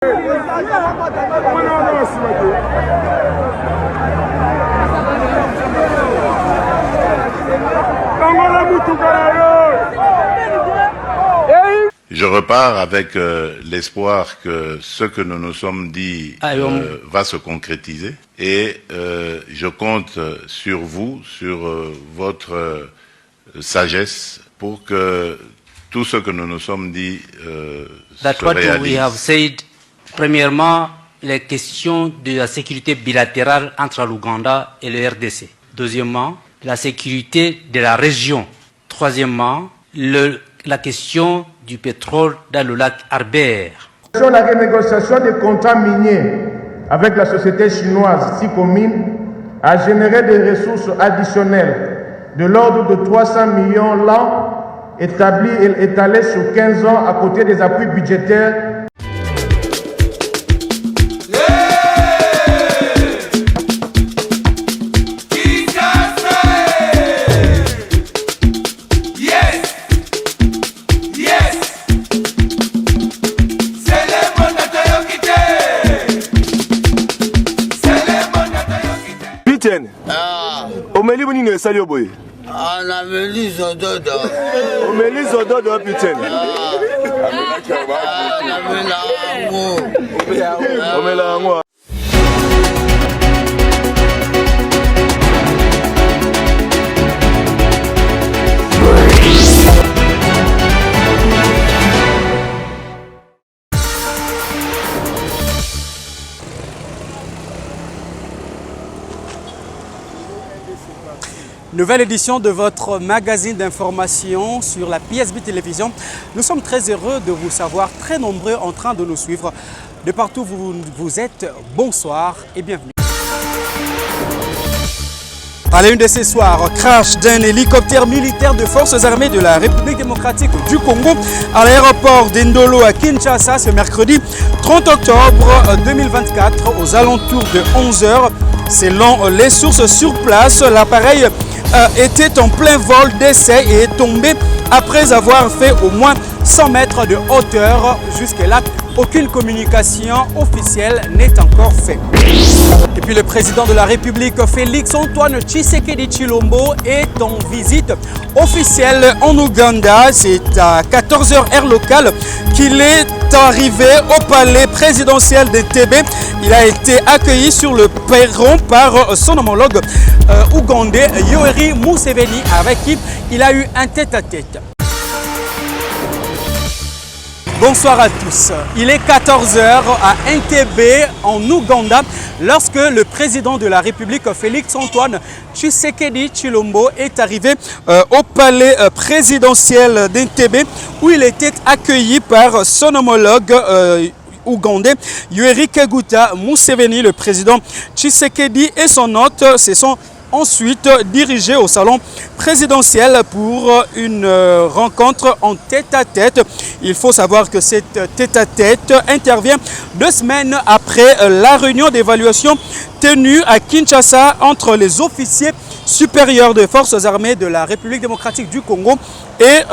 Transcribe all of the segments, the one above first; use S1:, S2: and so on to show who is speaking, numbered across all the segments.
S1: Je repars avec l'espoir que ce que nous nous sommes dit va se concrétiser et je compte sur vous, sur votre sagesse pour que tout ce que nous nous sommes dit se réalise.
S2: We have said, premièrement, les questions de la sécurité bilatérale entre l'Ouganda et le RDC. Deuxièmement, la sécurité de la région. Troisièmement, la question du pétrole dans le lac Albert.
S3: La renégociation des contrats miniers avec la société chinoise Sicomine a généré des ressources additionnelles de l'ordre de 300 millions l'an établis et étalés sur 15 ans à côté des appuis budgétaires.
S4: Omeli buni ne sali oboye.
S5: Na meli zododo.
S4: Omeli zododo piten.
S5: Na mela ngo.
S4: Omela ngo.
S6: Nouvelle édition de votre magazine d'information sur la PSB Télévision. Nous sommes très heureux de vous savoir très nombreux en train de nous suivre. De partout où vous êtes, bonsoir et bienvenue. À la une de ce soir, crash d'un hélicoptère militaire de forces armées de la République démocratique du Congo à l'aéroport d'Indolo à Kinshasa ce mercredi 30 octobre 2024 aux alentours de 11 h. Selon les sources sur place, l'appareil était en plein vol d'essai et est tombé après avoir fait au moins 100 mètres de hauteur. Jusque-là, aucune communication officielle n'est encore faite. Et puis le président de la République, Félix Antoine Tshisekedi Tshilombo, est en visite officielle en Ouganda. C'est à 14 h heure locale qu'il est arrivé au palais présidentiel d'Entebbe. Il a été accueilli sur le perron par son homologue ougandais Yoweri Museveni, avec qui il a eu un tête-à-tête. Bonsoir à tous. Il est 14 h à Entebbe en Ouganda lorsque le président de la République Félix Antoine Tshisekedi Tshilombo est arrivé au palais présidentiel d'Entebbe où il était accueilli par son homologue ougandais Yoweri Kaguta Museveni. Le président Tshisekedi et son hôte se sont ensuite dirigé au salon présidentiel pour une rencontre en tête-à-tête. Il faut savoir que cette tête-à-tête intervient 2 semaines après la réunion d'évaluation tenue à Kinshasa entre les officiers supérieurs des forces armées de la République démocratique du Congo et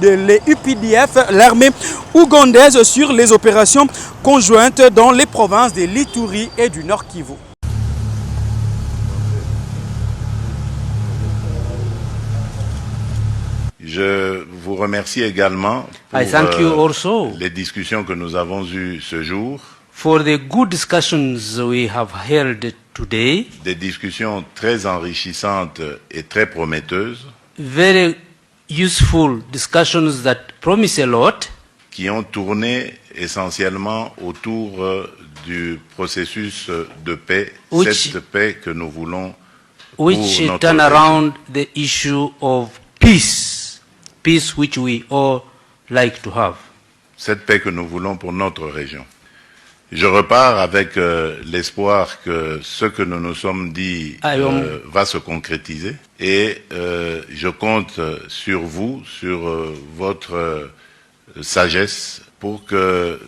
S6: les UPDF, l'armée ougandaise, sur les opérations conjointes dans les provinces de l'Ituri et du Nord Kivu.
S1: Je vous remercie également pour les discussions que nous avons eues ce jour.
S2: For the good discussions we have held today.
S1: Des discussions très enrichissantes et très prometteuses.
S2: Very useful discussions that promise a lot.
S1: Qui ont tourné essentiellement autour du processus de paix, cette paix que nous voulons pour notre
S2: turn
S1: région.
S2: Around the issue of peace. Peace which we all like to have.
S1: Cette paix que nous voulons pour notre région. Je repars avec l'espoir que ce que nous nous sommes dit va se concrétiser et je compte sur vous, sur votre sagesse pour que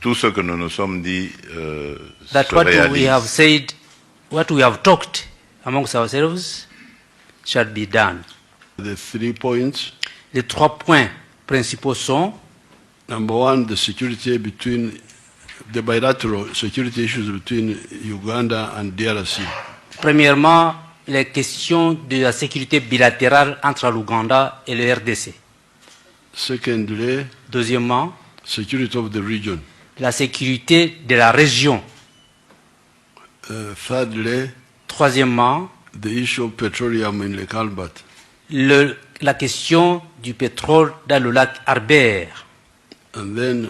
S1: tout ce que nous nous sommes dit se réalise.
S2: We have said, what we have talked amongst ourselves shall be done.
S7: The 3 points.
S2: Les 3 points principaux sont:
S7: number 1, the security between the bilateral security issues between Uganda and DRC.
S2: Premièrement, les questions de la sécurité bilatérale entre l'Ouganda et le RDC.
S7: Secondly,
S2: deuxièmement,
S7: security of the region.
S2: La sécurité de la région.
S7: Thirdly,
S2: troisièmement,
S7: the issue of petroleum in Lake Albert.
S2: La question du pétrole dans le lac Albert.
S7: And then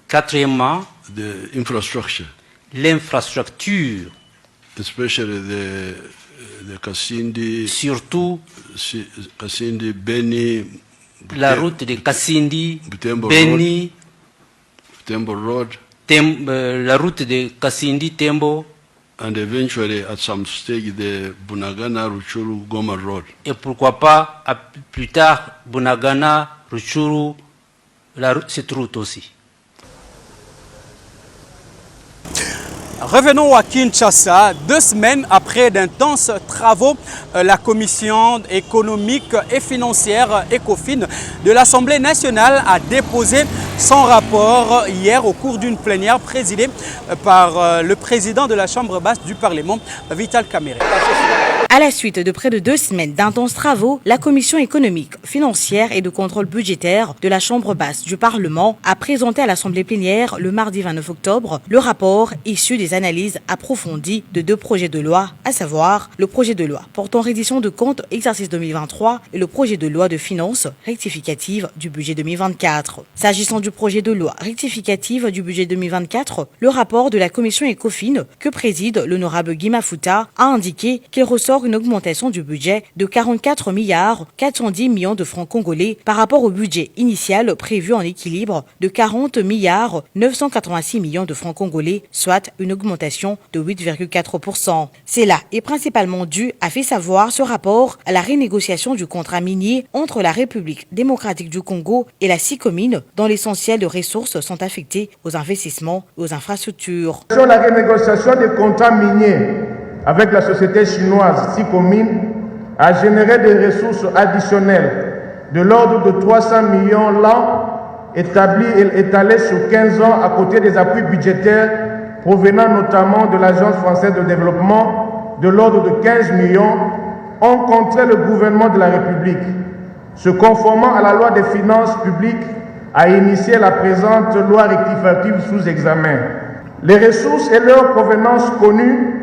S2: quatrièmement,
S7: the infrastructure.
S2: L'infrastructure.
S7: Especially the Kasindi.
S2: Surtout
S7: Kasindi, Beni.
S2: La route de Kasindi, Beni.
S7: Tembo Road.
S2: La route de Kasindi, Tembo.
S7: And eventually, at some stage, the Bunagana, Ruchuru, Goma Road.
S2: Et pourquoi pas, plus tard, Bunagana, Ruchuru, cette route aussi.
S6: Revenons à Kinshasa. 2 semaines après d'intenses travaux, la Commission économique et financière ECOFIN de l'Assemblée nationale a déposé son rapport hier au cours d'une plénière présidée par le président de la Chambre basse du Parlement, Vital Kamerhe.
S8: À la suite de près de 2 semaines d'intenses travaux, la Commission économique, financière et de contrôle budgétaire de la Chambre basse du Parlement a présenté à l'Assemblée plénière le mardi 29 octobre le rapport issu des analyses approfondies de 2 projets de loi, à savoir le projet de loi portant reddition de comptes exercice 2023 et le projet de loi de finances rectificative du budget 2024. S'agissant du projet de loi rectificative du budget 2024, le rapport de la Commission ECOFIN que préside l'honorable Guy Mafuta a indiqué qu'il ressort une augmentation du budget de 44 milliards 410 millions de francs congolais par rapport au budget initial prévu en équilibre de 40 milliards 986 millions de francs congolais, soit une augmentation de 8,4%. Cela est principalement dû, a fait savoir ce rapport, à la renégociation du contrat minier entre la République démocratique du Congo et la SICOMINE, dont l'essentiel de ressources sont affectées aux investissements et aux infrastructures.
S3: Sur la renégociation des contrats miniers avec la société chinoise SICOMINE a généré des ressources additionnelles de l'ordre de 300 millions l'an établis et étalés sur 15 ans à côté des appuis budgétaires provenant notamment de l'Agence française de développement de l'ordre de 15 millions ont contraint le gouvernement de la République, se conformant à la loi des finances publiques, à initier la présente loi rectificative sous examen. Les ressources et leur provenance connues,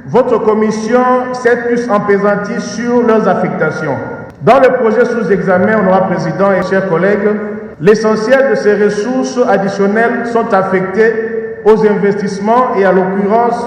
S3: votre commission s'est plus empaisantie sur leurs affectations. Dans le projet sous examen, honorable président et chers collègues, l'essentiel de ces ressources additionnelles sont affectées aux investissements et à l'occurrence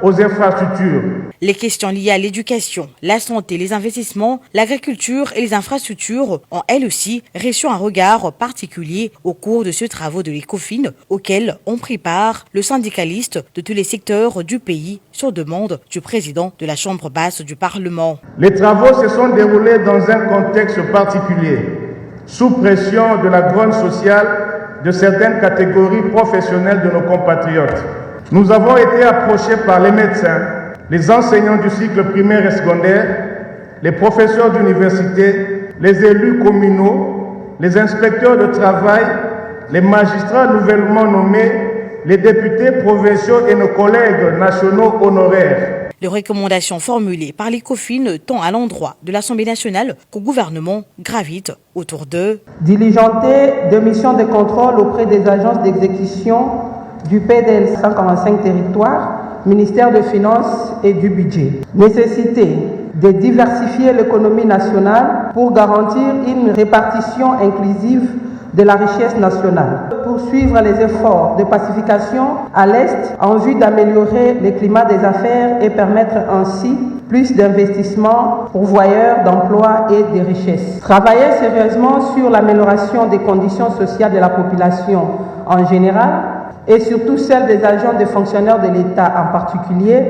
S3: aux infrastructures.
S8: Les questions liées à l'éducation, la santé, les investissements, l'agriculture et les infrastructures ont elles aussi reçu un regard particulier au cours de ces travaux de l'ECOFIN auxquels ont pris part le syndicaliste de tous les secteurs du pays sur demande du président de la Chambre basse du Parlement.
S3: Les travaux se sont déroulés dans un contexte particulier, sous pression de la grogne sociale de certaines catégories professionnelles de nos compatriotes. Nous avons été approchés par les médecins, les enseignants du cycle primaire et secondaire, les professeurs d'université, les élus communaux, les inspecteurs de travail, les magistrats nouvellement nommés, les députés provinciaux et nos collègues nationaux honoraires.
S8: Les recommandations formulées par l'ECOFIN tant à l'endroit de l'Assemblée nationale qu'au gouvernement gravitent autour d'eux.
S9: Diligenter des missions de contrôle auprès des agences d'exécution du PDL 145 territoires, ministère des Finances et du Budget. Nécessité de diversifier l'économie nationale pour garantir une répartition inclusive de la richesse nationale. Poursuivre les efforts de pacification à l'Est en vue d'améliorer le climat des affaires et permettre ainsi plus d'investissements pourvoyeurs d'emplois et de richesses. Travailler sérieusement sur l'amélioration des conditions sociales de la population en général et surtout celle des agents et fonctionnaires de l'État en particulier,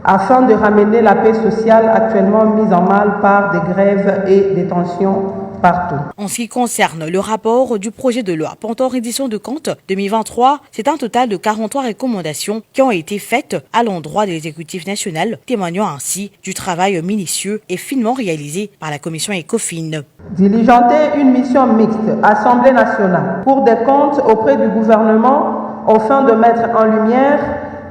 S9: afin de ramener la paix sociale actuellement mise en mal par des grèves et des tensions partout.
S8: En ce qui concerne le rapport du projet de loi portant reddition de comptes 2023, c'est un total de 43 recommandations qui ont été faites à l'endroit de l'exécutif national, témoignant ainsi du travail minutieux et finement réalisé par la commission ECOFIN.
S9: Diligenter une mission mixte, Assemblée nationale, pour des comptes auprès du gouvernement afin de mettre en lumière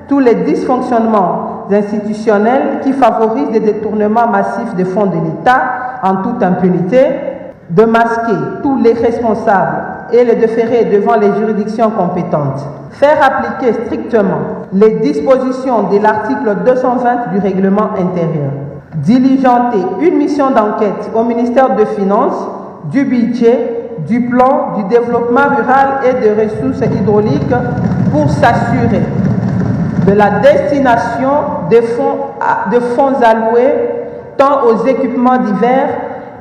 S9: tous les dysfonctionnements institutionnels qui favorisent des détournements massifs des fonds de l'État en toute impunité, de masquer tous les responsables et les déférer devant les juridictions compétentes, faire appliquer strictement les dispositions de l'article 220 du règlement intérieur, diligenter une mission d'enquête au ministère des Finances, du budget, du plan, du développement rural et des ressources hydrauliques pour s'assurer de la destination des fonds alloués tant aux équipements divers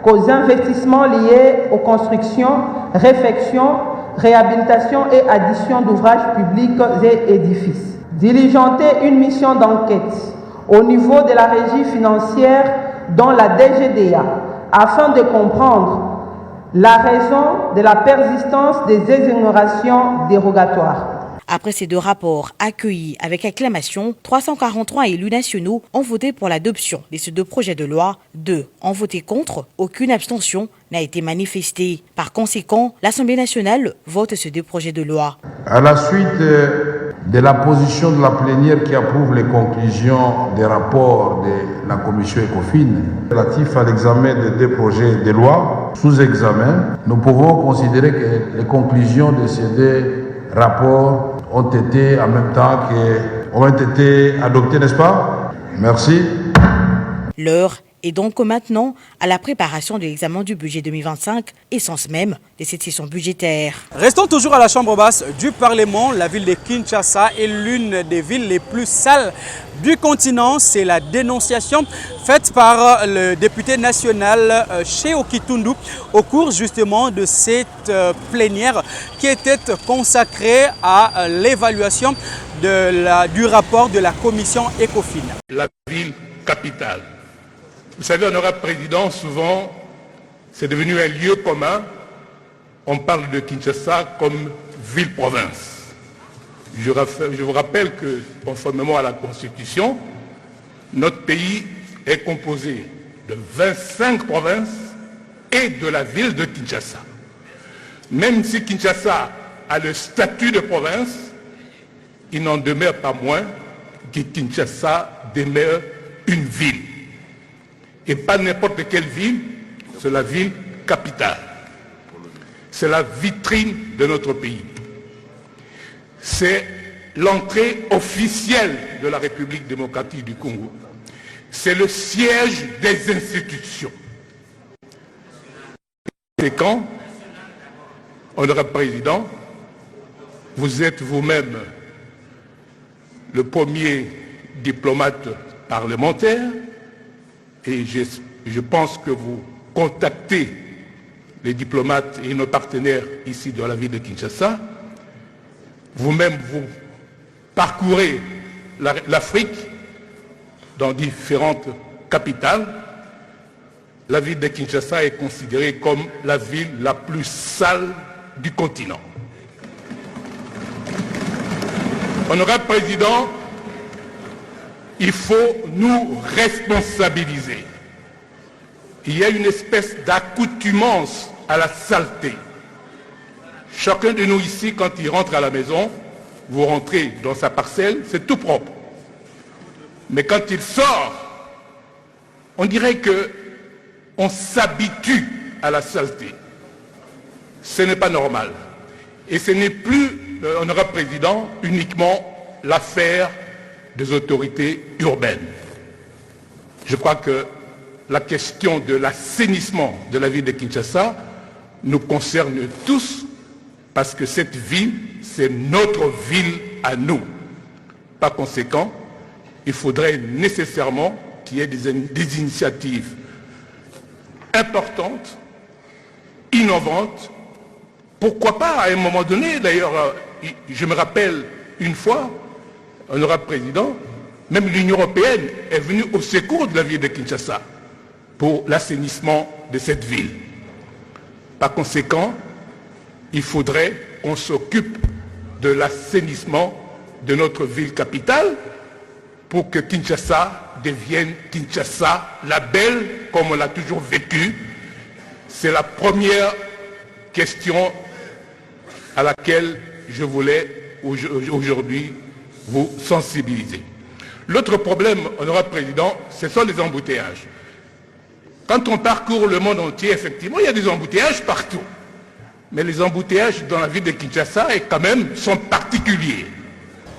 S9: qu'aux investissements liés aux constructions, réfections, réhabilitation et addition d'ouvrages publics et édifices. Diligenter une mission d'enquête au niveau de la régie financière dans la DGDA afin de comprendre la raison de la persistance des exonérations dérogatoires.
S8: Après ces deux rapports accueillis avec acclamation, 343 élus nationaux ont voté pour l'adoption de ces deux projets de loi. 2 ont voté contre. Aucune abstention n'a été manifestée. Par conséquent, l'Assemblée nationale vote ces deux projets de loi.
S10: À la suite de la position de la plénière qui approuve les conclusions des rapports de la commission ECOFIN relatifs à l'examen des deux projets de loi sous examen, nous pouvons considérer que les conclusions de ces deux rapports ont été en même temps ont été adoptés, n'est-ce pas? Merci.
S8: L'heure est donc maintenant à la préparation de l'examen du budget 2025, essence même de cette session budgétaire.
S6: Restons toujours à la Chambre basse du Parlement. La ville de Kinshasa est l'une des villes les plus sales du continent. C'est la dénonciation faite par le député national Cheo Kitundu au cours justement de cette plénière qui était consacrée à l'évaluation du rapport de la commission ECOFIN.
S11: La ville capitale. Vous savez, honorable président, souvent, c'est devenu un lieu commun. On parle de Kinshasa comme ville-province. Je vous rappelle que, conformément à la Constitution, notre pays est composé de 25 provinces et de la ville de Kinshasa. Même si Kinshasa a le statut de province, il n'en demeure pas moins que Kinshasa demeure une ville. Et pas n'importe quelle ville, c'est la ville capitale. C'est la vitrine de notre pays. C'est l'entrée officielle de la République démocratique du Congo. C'est le siège des institutions. Et quand, honorable président, vous êtes vous-même le premier diplomate parlementaire, et je pense que vous contactez les diplomates et nos partenaires ici dans la ville de Kinshasa. Vous-même, vous parcourez l'Afrique dans différentes capitales. La ville de Kinshasa est considérée comme la ville la plus sale du continent. Honorable président, il faut nous responsabiliser. Il y a une espèce d'accoutumance à la saleté. Chacun de nous ici, quand il rentre à la maison, vous rentrez dans sa parcelle, c'est tout propre. Mais quand il sort, on dirait qu'on s'habitue à la saleté. Ce n'est pas normal. Et ce n'est plus, honorable président, uniquement l'affaire des autorités urbaines. Je crois que la question de l'assainissement de la ville de Kinshasa nous concerne tous parce que cette ville, c'est notre ville à nous. Par conséquent, il faudrait nécessairement qu'il y ait des initiatives importantes, innovantes. Pourquoi pas à un moment donné, d'ailleurs, je me rappelle une fois, honorable président, même l'Union européenne est venue au secours de la ville de Kinshasa pour l'assainissement de cette ville. Par conséquent, il faudrait qu'on s'occupe de l'assainissement de notre ville capitale pour que Kinshasa devienne Kinshasa, la belle, comme on l'a toujours vécu. C'est la première question à laquelle je voulais aujourd'hui vous sensibiliser. L'autre problème, honorable président, ce sont les embouteillages. Quand on parcourt le monde entier, effectivement, il y a des embouteillages partout. Mais les embouteillages dans la ville de Kinshasa sont particuliers.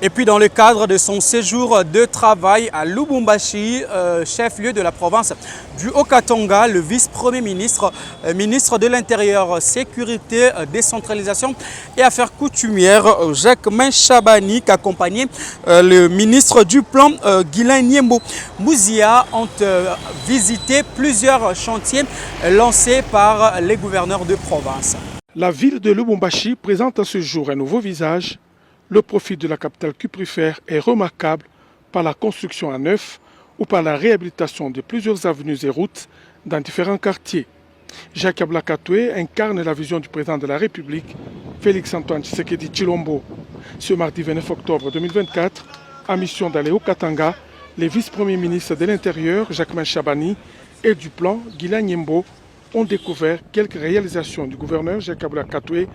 S6: Et puis dans le cadre de son séjour de travail à Lubumbashi, chef-lieu de la province du Haut-Katanga, le vice-premier ministre, ministre de l'Intérieur, Sécurité, Décentralisation et Affaires coutumières, Jacquemain Chabani, qui accompagnait le ministre du Plan, Guilain Nyembo Mouzia, ont visité plusieurs chantiers lancés par les gouverneurs de province.
S12: La ville de Lubumbashi présente à ce jour un nouveau visage. Le profil de la capitale cuprifère est remarquable par la construction à neuf ou par la réhabilitation de plusieurs avenues et routes dans différents quartiers. Jacques Ablakatoué incarne la vision du président de la République, Félix-Antoine Tshisekedi Tshilombo. Ce mardi 29 octobre 2024, en mission d'aller au Katanga, les vice-premiers ministres de l'Intérieur, Jacquemain Chabani, et du Plan, Guilain Nyembo, ont découvert quelques réalisations du gouverneur Jacques Ablakatoué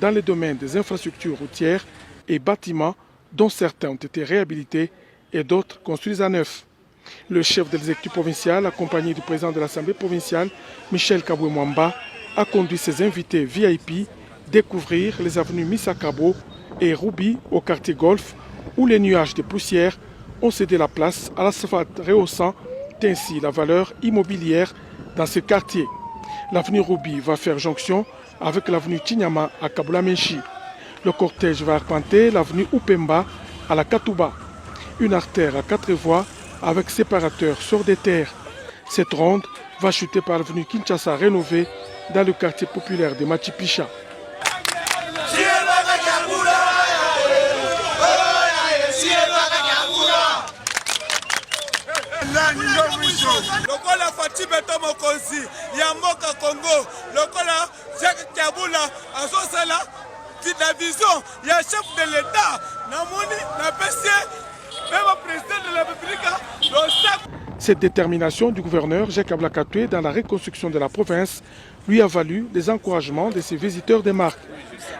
S12: dans les domaines des infrastructures routières et bâtiments dont certains ont été réhabilités et d'autres construits à neuf. Le chef de l'exécutif provincial, accompagné du président de l'Assemblée provinciale, Michel Kabwe-Mwamba, a conduit ses invités VIP découvrir les avenues Misakabo et Ruby au quartier Golf, où les nuages de poussière ont cédé la place à l'asphalte rehaussant ainsi la valeur immobilière dans ce quartier. L'avenue Ruby va faire jonction avec l'avenue Chinyama à Kabula-Menchi. Le cortège va arpenter l'avenue Upemba à la Katouba, une artère à 4 voies avec séparateur sur des terres. Cette ronde va chuter par l'avenue Kinshasa rénovée dans le quartier populaire de Machipicha.
S13: La vision, il y a un chef de l'État, même le président de la République.
S12: Cette détermination du gouverneur Jacques Ablakatoué dans la reconstruction de la province lui a valu les encouragements de ses visiteurs des marques.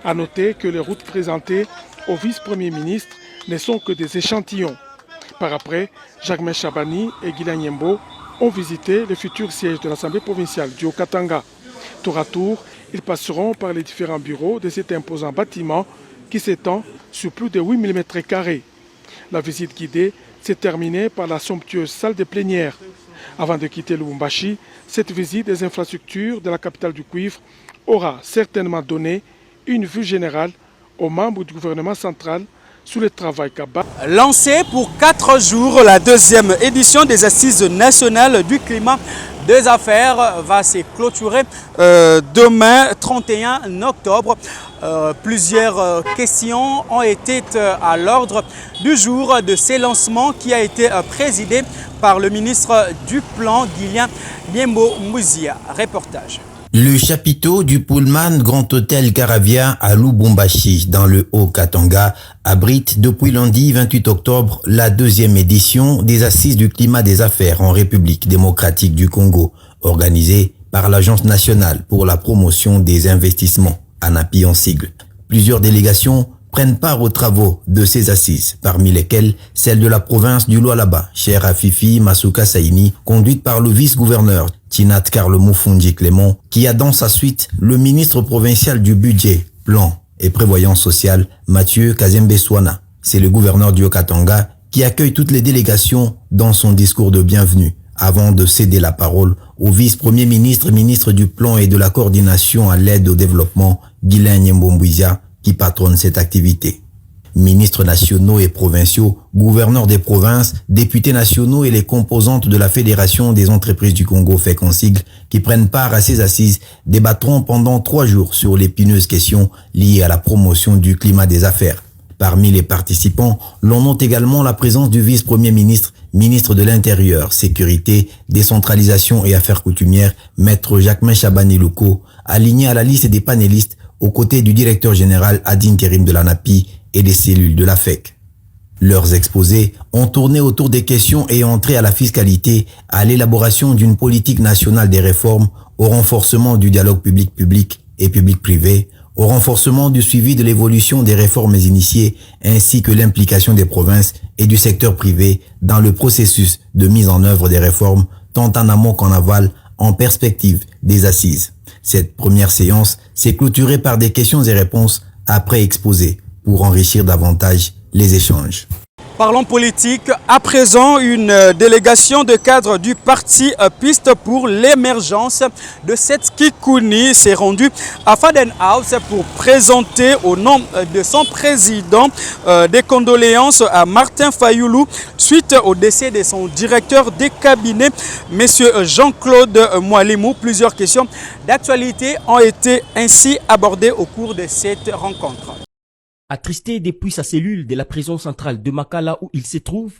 S12: A noter que les routes présentées au vice-premier ministre ne sont que des échantillons. Par après, Jacquemain Chabani et Guilain Nyembo ont visité le futur siège de l'Assemblée provinciale du Haut-Katanga. Tour à tour, ils passeront par les différents bureaux de cet imposant bâtiment qui s'étend sur plus de 8 000 m². La visite guidée s'est terminée par la somptueuse salle de plénière. Avant de quitter Lubumbashi, cette visite des infrastructures de la capitale du cuivre aura certainement donné une vue générale aux membres du gouvernement central sur le travail qu'a
S6: lancé pour 4 jours, la deuxième édition des Assises nationales du climat des affaires va se clôturer demain 31 octobre. Plusieurs questions ont été à l'ordre du jour de ces lancements qui a été présidé par le ministre du Plan, Guilain Nyembo Mouzia. Reportage.
S14: Le chapiteau du Pullman Grand Hôtel Caravia à Lubumbashi, dans le Haut-Katanga, abrite depuis lundi 28 octobre la deuxième édition des Assises du climat des affaires en République démocratique du Congo, organisée par l'Agence nationale pour la promotion des investissements, ANAPI en sigle. Plusieurs délégations prennent part aux travaux de ces assises, parmi lesquelles celle de la province du Lualaba, chère à Fifi Masuka Saini, conduite par le vice-gouverneur Tinat Carlo Mufundi Clément, qui a dans sa suite le ministre provincial du budget, plan et prévoyance sociale, Mathieu Kazembe Swana. C'est le gouverneur du Haut-Katanga qui accueille toutes les délégations dans son discours de bienvenue, avant de céder la parole au vice-premier ministre, ministre du plan et de la coordination à l'aide au développement, Guilain Nyembo Mouzia, qui patronne cette activité. Ministres nationaux et provinciaux, gouverneurs des provinces, députés nationaux et les composantes de la Fédération des entreprises du Congo, FEC en sigle, qui prennent part à ces assises, débattront pendant 3 jours sur l'épineuses question liée à la promotion du climat des affaires. Parmi les participants, l'on note également la présence du vice-premier ministre, ministre de l'Intérieur, Sécurité, Décentralisation et Affaires coutumières, maître Jacquemain Chabani Luko, aligné à la liste des panélistes aux côtés du directeur général ad intérim de l'ANAPI et des cellules de la FEC. Leurs exposés ont tourné autour des questions ayant trait à la fiscalité, à l'élaboration d'une politique nationale des réformes, au renforcement du dialogue public-public et public-privé, au renforcement du suivi de l'évolution des réformes initiées ainsi que l'implication des provinces et du secteur privé dans le processus de mise en œuvre des réformes tant en amont qu'en aval en perspective des assises. Cette première séance s'est clôturée par des questions et réponses après exposées pour enrichir davantage les échanges.
S6: Parlons politique. À présent, une délégation de cadres du parti Piste pour l'émergence de cette Kikouni s'est rendue à Faden House pour présenter au nom de son président des condoléances à Martin Fayoulou suite au décès de son directeur de cabinet, M. Jean-Claude Mwalimou. Plusieurs questions d'actualité ont été ainsi abordées au cours de cette rencontre.
S15: Attristé depuis sa cellule de la prison centrale de Makala où il se trouve,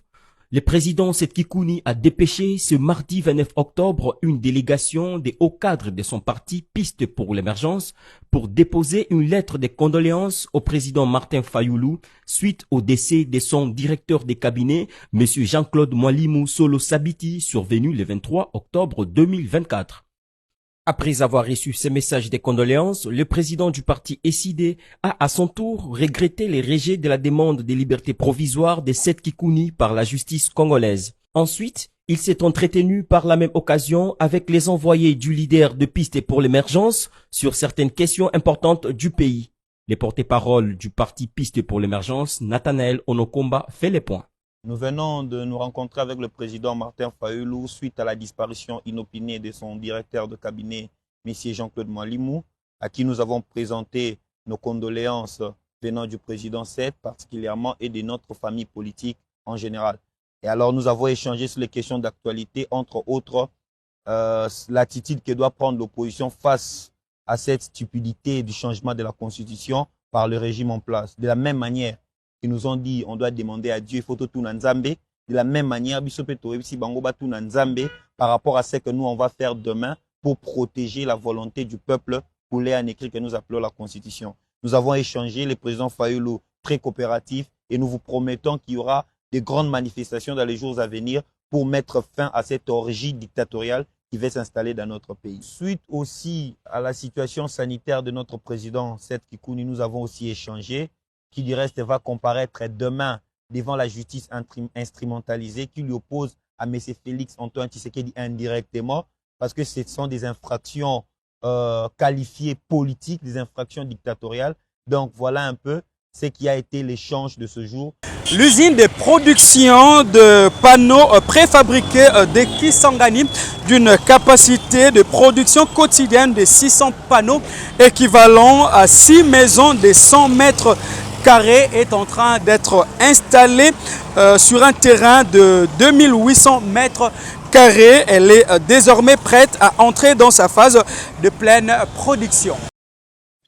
S15: le président Seth Kikouni a dépêché ce mardi 29 octobre une délégation des hauts cadres de son parti Piste pour l'émergence pour déposer une lettre de condoléances au président Martin Fayoulou suite au décès de son directeur de cabinet, M. Jean-Claude Mwalimou Solo Sabiti, survenu le 23 octobre 2024. Après avoir reçu ces messages de condoléances, le président du parti SID a à son tour regretté les rejets de la demande de liberté provisoire de Seth Kikouni par la justice congolaise. Ensuite, il s'est entretenu par la même occasion avec les envoyés du leader de Piste pour l'émergence sur certaines questions importantes du pays. Le porte-parole du parti Piste pour l'émergence, Nathanaël Onokomba, fait les points.
S16: Nous venons de nous rencontrer avec le président Martin Fayoulou suite à la disparition inopinée de son directeur de cabinet, M. Jean-Claude Mwalimou, à qui nous avons présenté nos condoléances venant du président Seth particulièrement et de notre famille politique en général. Et alors nous avons échangé sur les questions d'actualité, entre autres l'attitude que doit prendre l'opposition face à cette stupidité du changement de la Constitution par le régime en place. De la même manière, ils nous ont dit on doit demander à Dieu, il faut tout Nzambe. De la même manière, par rapport à ce que nous on va faire demain pour protéger la volonté du peuple pour les en écrit que nous appelons la Constitution. Nous avons échangé, le président Fayoulou très coopératif et nous vous promettons qu'il y aura de grandes manifestations dans les jours à venir pour mettre fin à cette orgie dictatoriale qui va s'installer dans notre pays. Suite aussi à la situation sanitaire de notre président Seth Kikouni, nous avons aussi échangé, qui du reste va comparaître demain devant la justice instrumentalisée qui lui oppose à M. Félix Antoine Tshisekedi indirectement parce que ce sont des infractions qualifiées politiques, des infractions dictatoriales. Donc voilà un peu ce qui a été l'échange de ce jour.
S6: L'usine de production de panneaux préfabriqués de Kisangani d'une capacité de production quotidienne de 600 panneaux équivalent à 6 maisons de 100 mètres carré est en train d'être installée sur un terrain de 2800 mètres carrés. Elle est désormais prête à entrer dans sa phase de pleine production.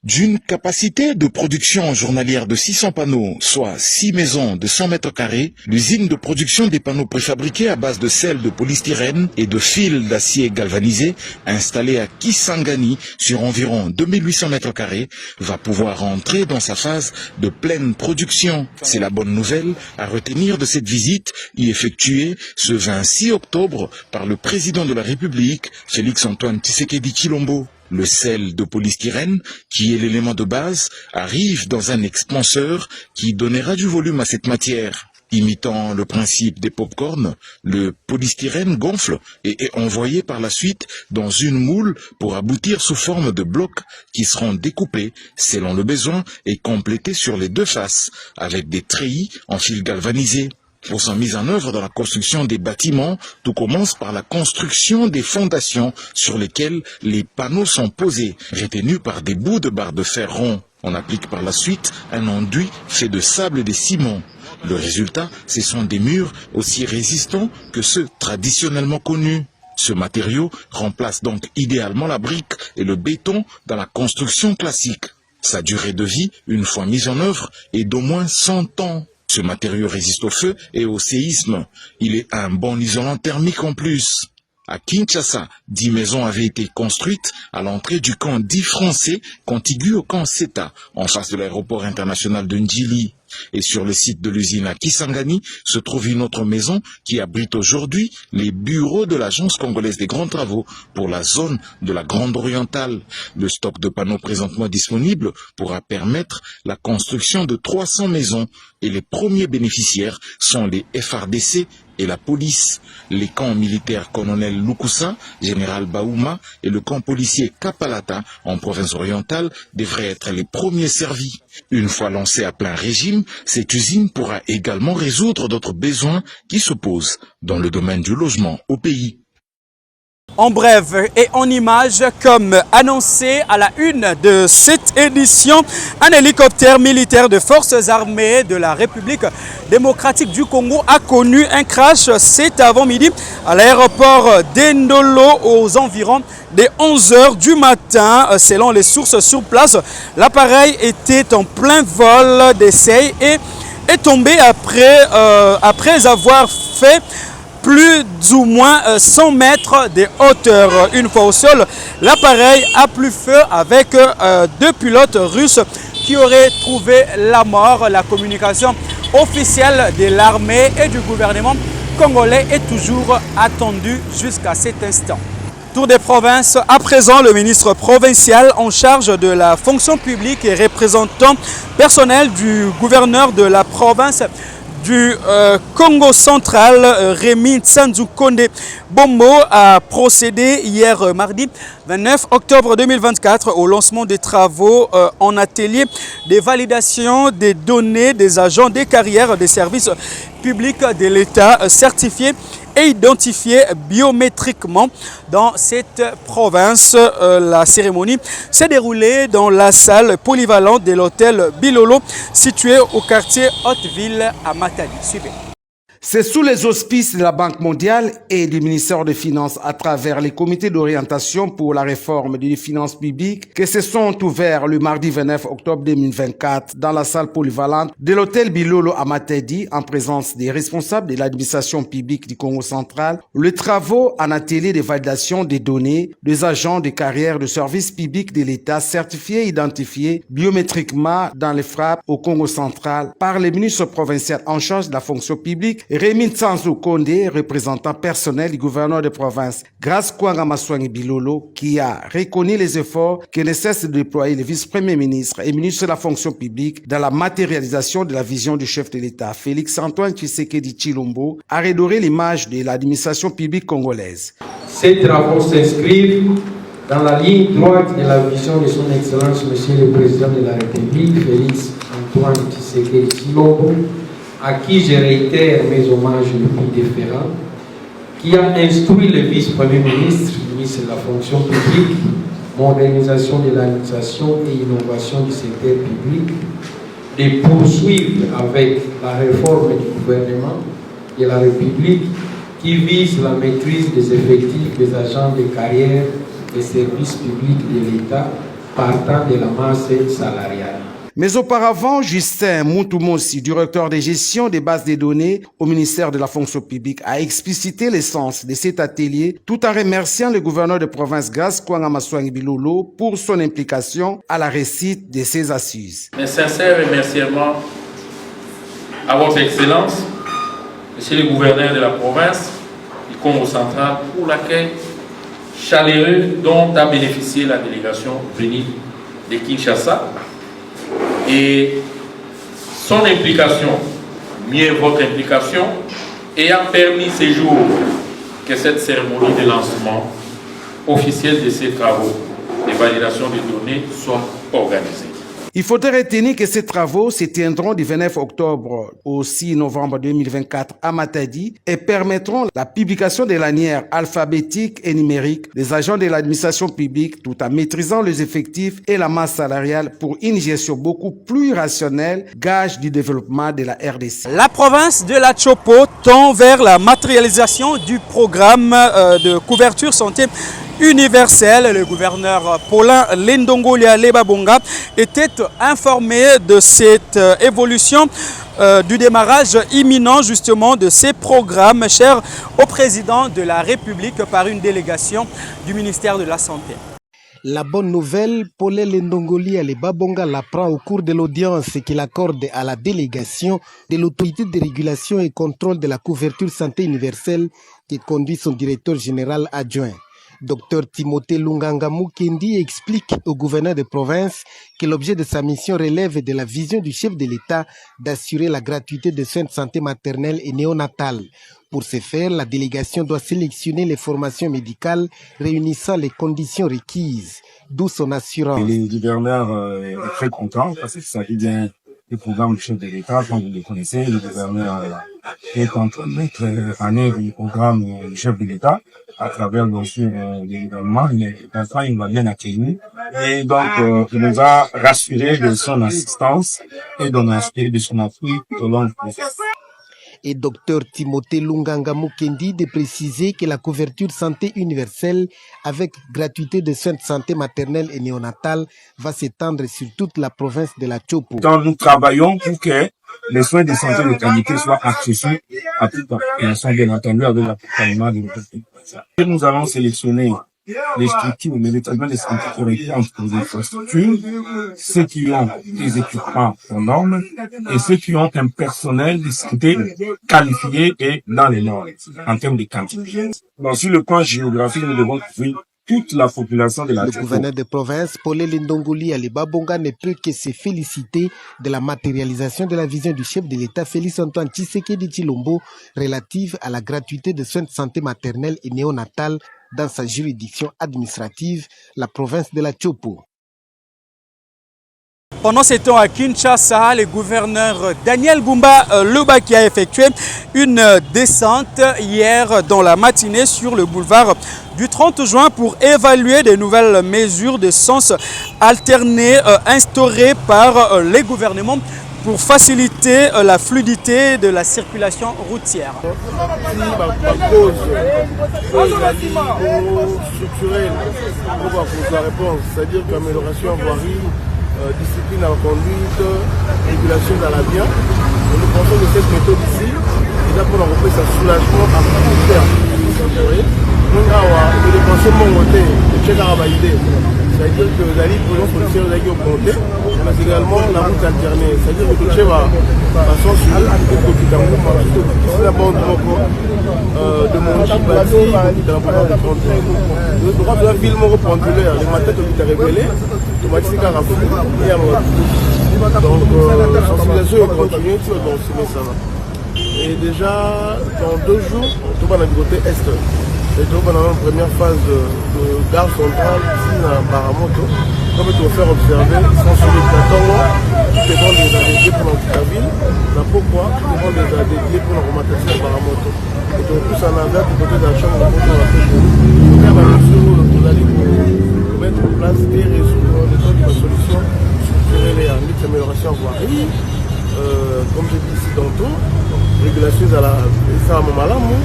S17: D'une capacité de production journalière de 600 panneaux, soit 6 maisons de 100 mètres carrés, l'usine de production des panneaux préfabriqués à base de sel de polystyrène et de fils d'acier galvanisé, installée à Kisangani sur environ 2800 mètres carrés, va pouvoir entrer dans sa phase de pleine production. C'est la bonne nouvelle à retenir de cette visite, effectuée ce 26 octobre par le président de la République, Félix Antoine Tshisekedi Tshilombo. Le sel de polystyrène, qui est l'élément de base, arrive dans un expanseur qui donnera du volume à cette matière. Imitant le principe des pop-corns, le polystyrène gonfle et est envoyé par la suite dans une moule pour aboutir sous forme de blocs qui seront découpés selon le besoin et complétés sur les deux faces avec des treillis en fil galvanisé. Pour sa mise en œuvre dans la construction des bâtiments, tout commence par la construction des fondations sur lesquelles les panneaux sont posés, retenus par des bouts de barres de fer ronds. On applique par la suite un enduit fait de sable et de ciment. Le résultat, ce sont des murs aussi résistants que ceux traditionnellement connus. Ce matériau remplace donc idéalement la brique et le béton dans la construction classique. Sa durée de vie, une fois mise en œuvre, est d'au moins 100 ans. Ce matériau résiste au feu et au séisme. Il est un bon isolant thermique en plus. À Kinshasa, 10 maisons avaient été construites à l'entrée du camp 10 français contigu au camp Seta, en face de l'aéroport international de Ndjili. Et sur le site de l'usine à Kisangani se trouve une autre maison qui abrite aujourd'hui les bureaux de l'Agence congolaise des grands travaux pour la zone de la Grande Orientale. Le stock de panneaux présentement disponible pourra permettre la construction de 300 maisons et les premiers bénéficiaires sont les FRDC et la police. Les camps militaires colonel Lukusa, général Baouma et le camp policier Kapalata en province orientale devraient être les premiers servis. Une fois lancée à plein régime, cette usine pourra également résoudre d'autres besoins qui se posent dans le domaine du logement au pays.
S6: En bref et en images, comme annoncé à la une de cette édition, un hélicoptère militaire de forces armées de la République démocratique du Congo a connu un crash cet avant-midi à l'aéroport d'Endolo aux environs des 11 h du matin. Selon les sources sur place, l'appareil était en plein vol d'essai et est tombé après avoir fait plus ou moins 100 mètres de hauteur. Une fois au sol, l'appareil a pris feu avec deux pilotes russes qui auraient trouvé la mort. La communication officielle de l'armée et du gouvernement congolais est toujours attendue jusqu'à cet instant. Tour des provinces, à présent, le ministre provincial en charge de la fonction publique et représentant personnel du gouverneur de la province du Congo central, Rémi Tsanzukonde Bombo, a procédé hier mardi 29 octobre 2024 au lancement des travaux en atelier de validation des données des agents des carrières des services publics de l'État certifiés et identifiés biométriquement dans cette province. La cérémonie s'est déroulée dans la salle polyvalente de l'hôtel Bilolo situé au quartier Haute-Ville à Matadi. Suivez.
S18: C'est sous les auspices de la Banque mondiale et du ministère des Finances à travers les comités d'orientation pour la réforme des finances publiques que se sont ouverts le mardi 29 octobre 2024 dans la salle polyvalente de l'hôtel Bilolo à Matadi en présence des responsables de l'administration publique du Congo central, les travaux en atelier de validation des données des agents de carrière de services publics de l'État certifiés et identifiés biométriquement dans les frappes au Congo central par le ministre provincial en charge de la fonction publique Rémi Tsanzukonde, représentant personnel du gouverneur de province, Grace Kwanga Maswangi Bilolo, qui a reconnu les efforts que ne cesse de déployer le vice-premier ministre et ministre de la fonction publique dans la matérialisation de la vision du chef de l'État. Félix Antoine Tshisekedi Tshilombo a redoré l'image de l'administration publique congolaise.
S19: Ces travaux s'inscrivent dans la ligne droite de la vision de son Excellence, Monsieur le Président de la République, Félix Antoine Tshisekedi Tshilombo, à qui je réitère mes hommages les plus déférents, qui a instruit le vice-premier ministre, ministre de la fonction publique, modernisation de l'administration et innovation du secteur public, de poursuivre avec la réforme du gouvernement de la République qui vise la maîtrise des effectifs des agents de carrière des services publics de l'État partant de la masse salariale.
S18: Mais auparavant, Justin Mountoumosi, directeur de gestion des bases de données au ministère de la fonction publique, a explicité l'essence de cet atelier tout en remerciant le gouverneur de province Grace Kwanga Maswangi Bilolo pour son implication à la réussite de ces assises.
S20: Mes sincères remerciements à votre Excellence, Monsieur le gouverneur de la province du Congo central, pour l'accueil chaleureux dont a bénéficié la délégation venue de Kinshasa. Et son implication, mieux votre implication, ayant permis ces jours que cette cérémonie de lancement officielle de ces travaux de validation des données soit organisée.
S18: Il faudrait retenir que ces travaux se tiendront du 29 octobre au 6 novembre 2024 à Matadi et permettront la publication de l'annuaire alphabétique et numérique des agents de l'administration publique tout en maîtrisant les effectifs et la masse salariale pour une gestion beaucoup plus rationnelle, gage du développement de la RDC.
S6: La province de la Chopo tend vers la matérialisation du programme de couverture santé universelle. Le gouverneur Paulin Lendongolia Lebabonga était informé de cette évolution du démarrage imminent justement de ces programmes chers au président de la République par une délégation du ministère de la Santé.
S21: La bonne nouvelle, Paul Ndongoli Aleba Bonga l'apprend au cours de l'audience qu'il accorde à la délégation de l'autorité de régulation et contrôle de la couverture santé universelle qui conduit son directeur général adjoint. Dr Timothée Lunganga Mukendi explique au gouverneur de province que l'objet de sa mission relève de la vision du chef de l'État d'assurer la gratuité des soins de santé maternelle et néonatale. Pour ce faire, la délégation doit sélectionner les formations médicales réunissant les conditions requises, d'où son assurance.
S22: Le gouverneur est très content parce qu'il s'agit bien du programme du chef de l'État. Comme vous le connaissez, le gouverneur est en train de mettre en œuvre le programme du chef de l'État à travers bien sûr le gouvernement. L'instant, il va bien accueillir. Et donc, il nous a rassuré de son assistance et de son appui tout au long du processus.
S21: Et Dr Timothée Lunganga Mukendi de préciser que la couverture santé universelle avec gratuité de soins de santé maternelle et néonatale va s'étendre sur toute la province de la Tchopo.
S22: Donc nous travaillons pour que les soins de santé de qualité soient accessibles à toute la population, bien entendu avec l'accompagnement de l'autorité. Nous allons sélectionner les structures, les établissements de santé qui répondent aux infrastructures, ceux qui ont des équipements aux normes et ceux qui ont un personnel de santé qualifié et dans les normes en termes de quantité. Donc, sur le plan géographique, nous devons couvrir toute la population de la
S21: Le gouverneur de province, Paul Ndongoli Aleba Bonga, ne peut que se féliciter de la matérialisation de la vision du chef de l'État, Félix Antoine Tshisekedi Tshilombo, relative à la gratuité de soins de santé maternelle et néonatale dans sa juridiction administrative, la province de la Tchopo.
S6: Pendant ce temps à Kinshasa, le gouverneur Daniel Goumba Loba qui a effectué une descente hier dans la matinée sur le boulevard du 30 juin pour évaluer des nouvelles mesures de sens alternés instaurées par les gouvernements pour faciliter la fluidité de la circulation routière.
S3: C'est-à-dire qu'amélioration voirie, discipline en conduite, régulation dans la bien. Nous pensons que cette méthode ici, déjà pour repris sa soulagement à court terme. Nous avons dépensé mon côté, le chèque à validé. C'est-à-dire que les alliés policiers ont augmenté, mais également la route alternée. C'est-à-dire que le chèque va passer sur la bande de mon chip bâti, dans la bande de 30. Le droit de la ville pendulaire, les matins que tu as révélé, automatiquement à fou. Donc, la sensibilisation est continuée, tu vas donc ça va. Et déjà, dans 2 jours, on va dans le côté est. Et donc, on a une première phase de gare centrale ici à Baramoto. Comme tu vas faire observer, sans sur les plateaux, qui te vendent des ADG pour la ville. Pourquoi tu te vendent des ADG pour la romatation à Baramoto. Et donc, tout ça en a du côté de la chambre de la paix. Donc, à la mesure, vous allez mettre en place des réseaux, des temps de solution structurelle et en amélioration voirie. Comme je dis ici tantôt, régulation à la Saramamalamou,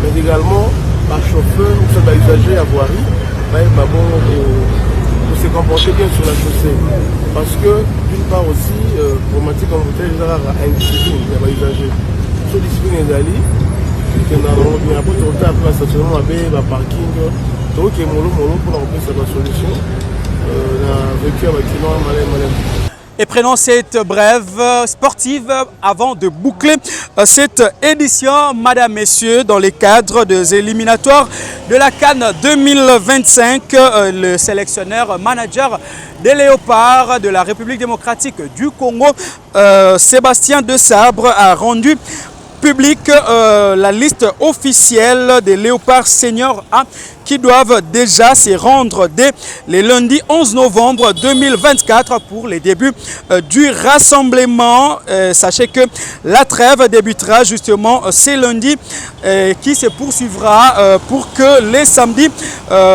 S3: mais également par chauffeur ou sur l'usager à voirie, pour se comporter bien sur la chaussée. Parce que d'une part aussi, problématique en bouteille, il y a indiscipline, il y a usager. Sur discipline des alliés, il y a un peu de retard pour la stationnement à le parking, donc il y a un pour la reprise de la solution. La véhicule avec malin.
S6: Et prenons cette brève sportive avant de boucler cette édition, Madame, Messieurs, dans le cadre des éliminatoires de la CAN 2025. Le sélectionneur manager des Léopards de la République démocratique du Congo, Sébastien Desabre, a rendu public la liste officielle des Léopards Seniors A qui doivent déjà se rendre dès le lundi 11 novembre 2024 pour les débuts du rassemblement. Sachez que la trêve débutera justement ce lundi qui se poursuivra pour que les samedis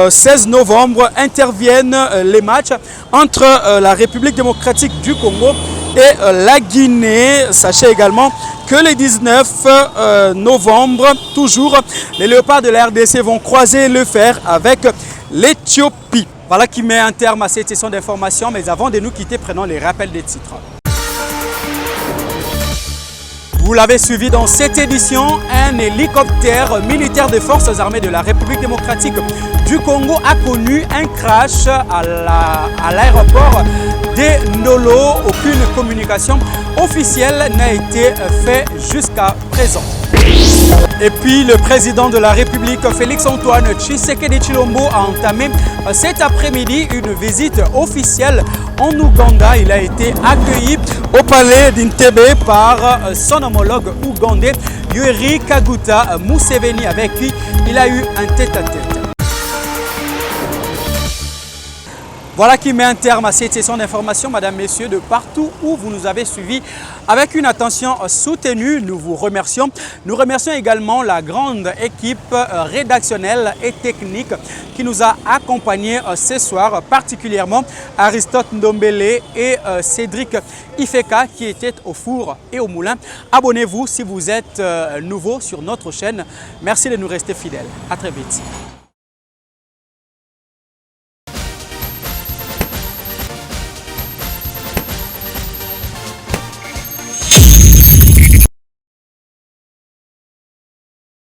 S6: 16 novembre interviennent les matchs entre la République démocratique du Congo et la Guinée. Sachez également que le 19 novembre, toujours, les Léopards de la RDC vont croiser le fer avec l'Éthiopie. Voilà qui met un terme à cette session d'information, mais avant de nous quitter, prenons les rappels des titres. Vous l'avez suivi dans cette édition, un hélicoptère militaire des forces armées de la République démocratique du Congo a connu un crash à l'aéroport de Ndolo. Aucune communication officielle n'a été faite jusqu'à présent. Et puis le président de la République, Félix-Antoine Tshisekedi Tshilombo, a entamé cet après-midi une visite officielle en Ouganda. Il a été accueilli au palais d'Entebbe par son homologue ougandais Yoweri Kaguta Museveni, avec qui il a eu un tête-à-tête. Voilà qui met un terme à cette session d'information, mesdames, messieurs, de partout où vous nous avez suivis avec une attention soutenue. Nous vous remercions. Nous remercions également la grande équipe rédactionnelle et technique qui nous a accompagnés ce soir, particulièrement Aristote Ndombele et Cédric Ifeka qui étaient au four et au moulin. Abonnez-vous si vous êtes nouveau sur notre chaîne. Merci de nous rester fidèles. À très vite.